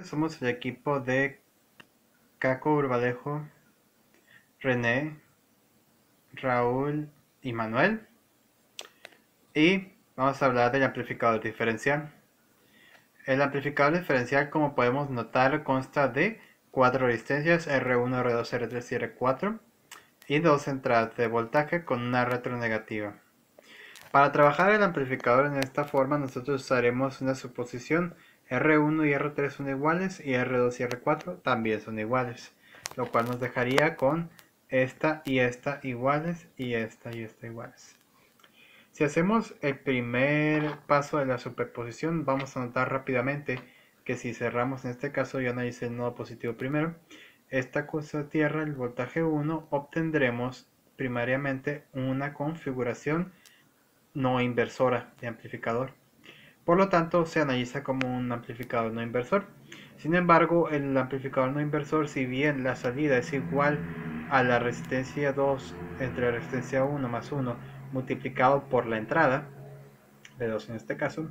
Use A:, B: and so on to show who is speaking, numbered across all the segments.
A: somos el equipo de Caco Urbalejo, René, Raúl y Manuel. Y vamos a hablar del amplificador diferencial. El amplificador diferencial, como podemos notar, consta de 4 resistencias R1, R2, R3 y R4 y 2 entradas de voltaje con una retronegativa. Para trabajar el amplificador en esta forma, nosotros usaremos una suposición: R1 y R3 son iguales y R2 y R4 también son iguales, lo cual nos dejaría con esta y esta iguales y esta iguales. Si hacemos el primer paso de la superposición, vamos a notar rápidamente que si cerramos, en este caso yo analicé el nodo positivo primero, esta cosa tierra, el voltaje 1, obtendremos primariamente una configuración no inversora de amplificador. Por lo tanto, se analiza como un amplificador no inversor. Sin embargo, el amplificador no inversor, si bien la salida es igual a la resistencia 2 entre la resistencia 1 más 1 multiplicado por la entrada, de 2 en este caso,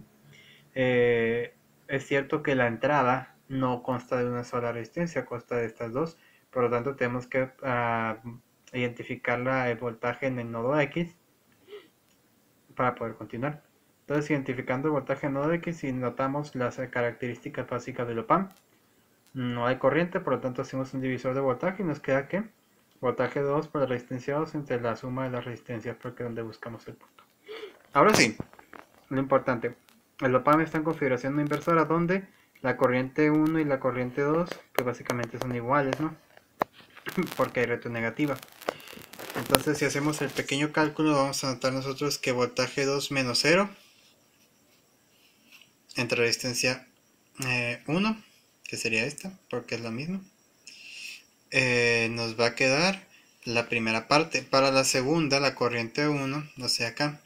A: es cierto que la entrada no consta de una sola resistencia, consta de estas dos. Por lo tanto, tenemos que identificar el voltaje en el nodo X para poder continuar. Entonces, identificando el voltaje en nodo X, y notamos las características básicas del OP-AMP, no hay corriente, por lo tanto hacemos un divisor de voltaje y nos queda que voltaje 2 por la resistencia 2 entre la suma de las resistencias, porque es donde buscamos el punto. Ahora sí, lo importante, el OP-AMP está en configuración no inversora, donde la corriente 1 y la corriente 2 pues básicamente son iguales, ¿no? Porque hay retronegativa. Entonces, si hacemos el pequeño cálculo, vamos a notar nosotros que voltaje 2 menos 0 entre resistencia 1, que sería esta, porque es lo mismo, nos va a quedar la primera parte. Para la segunda, la corriente 1, no sé acá,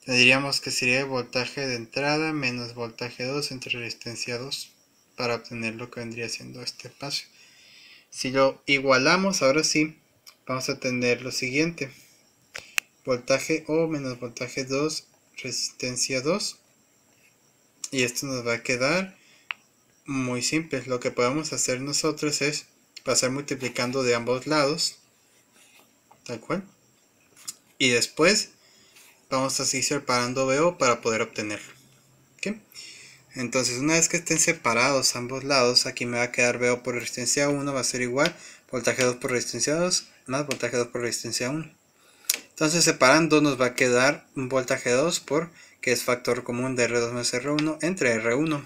A: tendríamos que sería el voltaje de entrada menos voltaje 2 entre resistencia 2 para obtener lo que vendría siendo este espacio. Si lo igualamos, ahora sí, vamos a tener lo siguiente: voltaje O menos voltaje 2, resistencia 2. Y esto nos va a quedar muy simple. Lo que podemos hacer nosotros es pasar multiplicando de ambos lados, tal cual. Y después vamos a seguir separando BO para poder obtenerlo. ¿Okay? Entonces, una vez que estén separados ambos lados, aquí me va a quedar BO por resistencia 1 va a ser igual voltaje 2 por resistencia 2 más voltaje 2 por resistencia 1. Entonces, separando nos va a quedar un voltaje 2 por, que es factor común de R2 más R1 entre R1,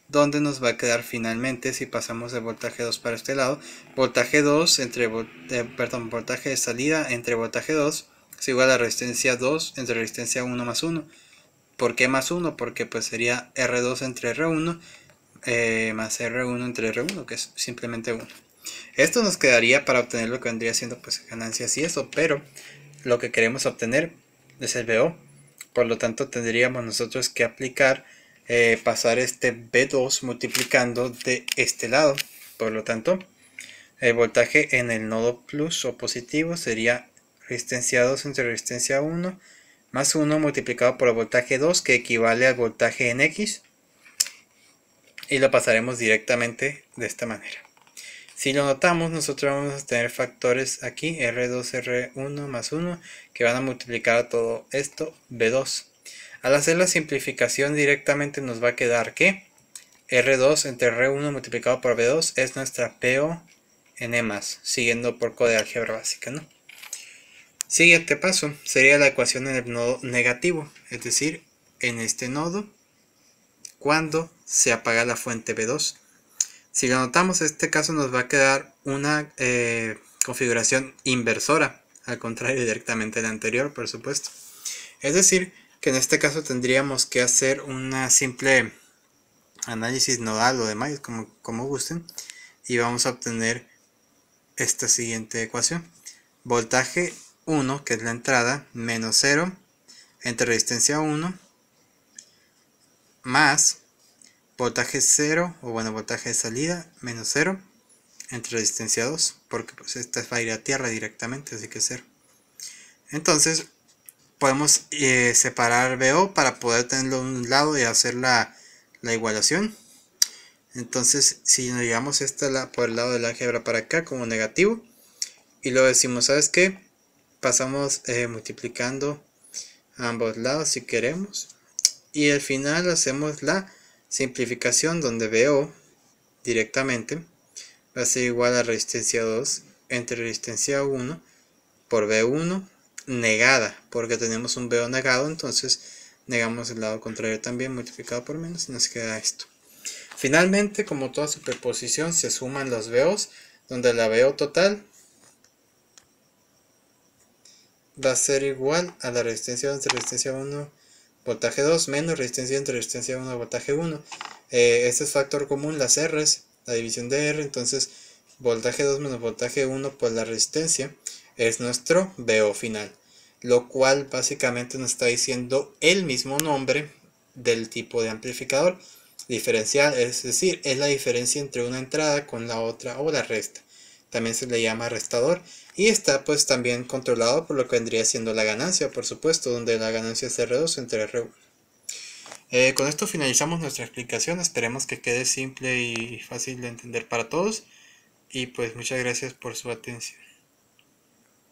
A: donde nos va a quedar finalmente, si pasamos de voltaje 2 para este lado, voltaje 2 entre voltaje de salida entre voltaje 2 es igual a resistencia 2 entre resistencia 1 más 1. ¿Por qué más 1? Porque pues sería R2 entre R1 más R1 entre R1, que es simplemente 1. Esto nos quedaría para obtener lo que vendría siendo pues ganancias y eso, pero lo que queremos obtener es el BO. Por lo tanto, tendríamos nosotros que aplicar, pasar este B2 multiplicando de este lado. Por lo tanto, el voltaje en el nodo plus o positivo sería resistencia 2 entre resistencia 1 más 1 multiplicado por el voltaje 2, que equivale al voltaje en X. Y lo pasaremos directamente de esta manera. Si lo notamos, nosotros vamos a tener factores aquí, R2, R1 más 1, que van a multiplicar a todo esto, B2. Al hacer la simplificación directamente nos va a quedar que R2 entre R1 multiplicado por B2 es nuestra PO en E+, siguiendo por código de álgebra básica, ¿no? Siguiente paso sería la ecuación en el nodo negativo, es decir, en este nodo, cuando se apaga la fuente B2. Si lo notamos, en este caso nos va a quedar una configuración inversora, al contrario directamente de la anterior, por supuesto. Es decir, que en este caso tendríamos que hacer una simple análisis nodal o demás, como gusten, y vamos a obtener esta siguiente ecuación: voltaje 1, que es la entrada, menos 0 entre resistencia 1 más voltaje 0, o bueno, voltaje de salida, menos 0 entre resistencia 2, porque pues esta va a ir a tierra directamente, así que 0. Entonces podemos separar BO para poder tenerlo de un lado y hacer la igualación. Entonces si nos llevamos esta por el lado del álgebra para acá como negativo, y luego decimos, ¿sabes qué? Pasamos multiplicando a ambos lados si queremos, y al final hacemos la simplificación donde BO directamente va a ser igual a resistencia 2 entre resistencia 1 por B1 negada, porque tenemos un BO negado, entonces negamos el lado contrario también multiplicado por menos y nos queda esto. Finalmente, como toda superposición, se suman los BOs, donde la BO total va a ser igual a la resistencia entre resistencia 1 voltaje 2 menos resistencia entre resistencia 1 voltaje 1. Este es factor común, las R's, la división de R, entonces voltaje 2 menos voltaje 1 por la resistencia es nuestro VO final, lo cual básicamente nos está diciendo el mismo nombre del tipo de amplificador diferencial, es decir, es la diferencia entre una entrada con la otra o la resta. También se le llama restador y está pues también controlado por lo que vendría siendo la ganancia, por supuesto, donde la ganancia es R2 entre R1. Con esto finalizamos nuestra explicación, esperemos que quede simple y fácil de entender para todos y pues muchas gracias por su atención.